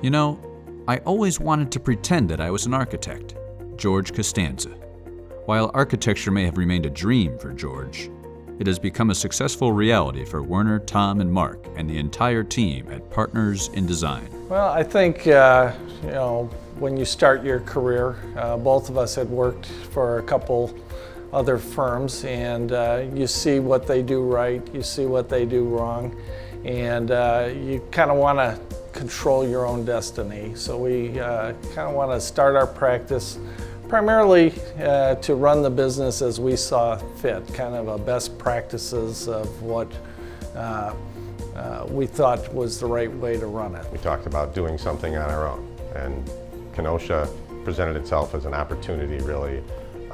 You know, I always wanted to pretend that I was an architect. George Costanza. While architecture may have remained a dream for George, it has become a successful reality for Werner, Tom, and Mark, and the entire team at Partners in Design. Well, I think, when you start your career, both of us had worked for a couple other firms, and you see what they do right, you see what they do wrong, and you kind of want to control your own destiny. So we kind of want to start our practice primarily to run the business as we saw fit, kind of a best practices of what we thought was the right way to run it. We talked about doing something on our own, and Kenosha presented itself as an opportunity, really,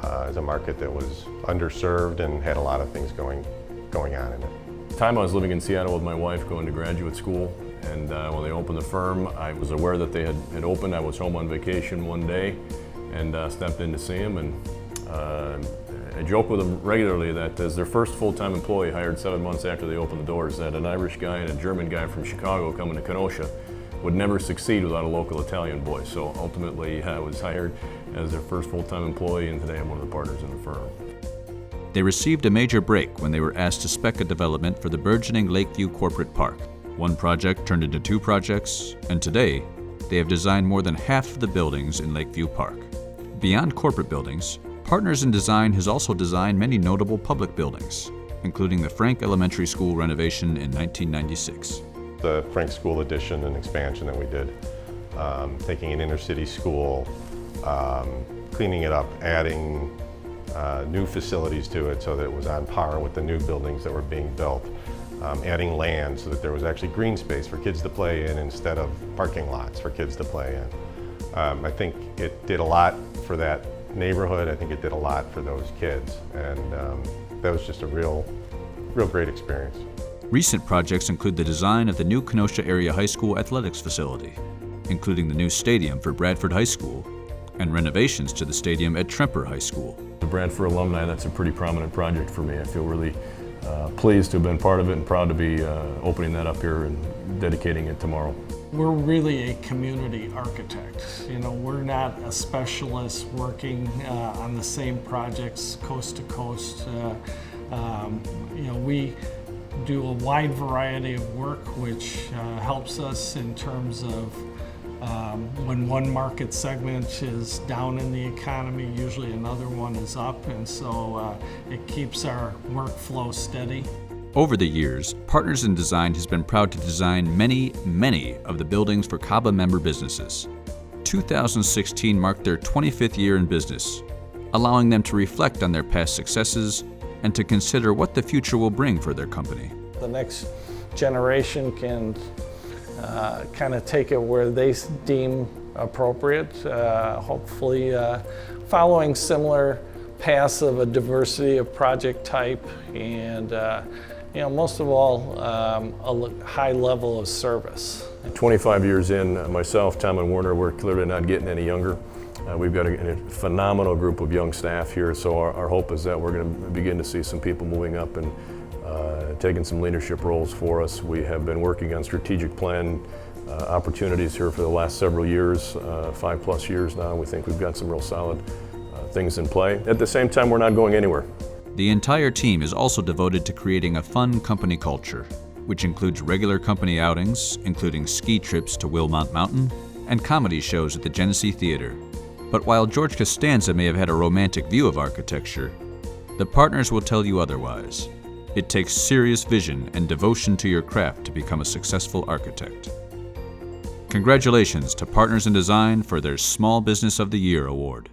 as a market that was underserved and had a lot of things going on in it. The time I was living in Seattle with my wife, going to graduate school, and when they opened the firm, I was aware that they had opened. I was home on vacation one day and stepped in to see them, and I joke with them regularly that as their first full-time employee, hired 7 months after they opened the doors, that an Irish guy and a German guy from Chicago coming to Kenosha would never succeed without a local Italian boy. So ultimately, I was hired as their first full-time employee, and today I'm one of the partners in the firm. They received a major break when they were asked to spec a development for the burgeoning Lakeview Corporate Park. One project turned into 2 projects, and today, they have designed more than half of the buildings in Lakeview Park. Beyond corporate buildings, Partners in Design has also designed many notable public buildings, including the Frank Elementary School renovation in 1996. The Frank School addition and expansion that we did, taking an inner city school, cleaning it up, adding new facilities to it so that it was on par with the new buildings that were being built, adding land so that there was actually green space for kids to play in instead of parking lots for kids to play in. I think it did a lot for that neighborhood. I think it did a lot for those kids, and that was just a real great experience. Recent projects include the design of the new Kenosha Area High School athletics facility, including the new stadium for Bradford High School, and renovations to the stadium at Tremper High School. The Bradford alumni, that's a pretty prominent project for me. I feel really pleased to have been part of it and proud to be opening that up here and dedicating it tomorrow. We're really a community architect. We're not a specialist working on the same projects coast to coast. We do a wide variety of work, which helps us in terms of when one market segment is down in the economy, usually another one is up, and so it keeps our workflow steady. Over the years, Partners in Design has been proud to design many of the buildings for KABA member businesses. 2016 marked their 25th year in business, allowing them to reflect on their past successes and to consider what the future will bring for their company. The next generation can kind of take it where they deem appropriate, hopefully following similar paths of a diversity of project type, and most of all, a high level of service. 25 years in, myself, Tom, and Werner, we're clearly not getting any younger. We've got a phenomenal group of young staff here, so our hope is that we're going to begin to see some people moving up and taking some leadership roles for us. We have been working on strategic plan opportunities here for the last several years, 5+ years now. We think we've got some real solid things in play. At the same time, we're not going anywhere. The entire team is also devoted to creating a fun company culture, which includes regular company outings, including ski trips to Wilmot Mountain and comedy shows at the Genesee Theater. But while George Costanza may have had a romantic view of architecture, the partners will tell you otherwise. It takes serious vision and devotion to your craft to become a successful architect. Congratulations to Partners in Design for their Small Business of the Year award.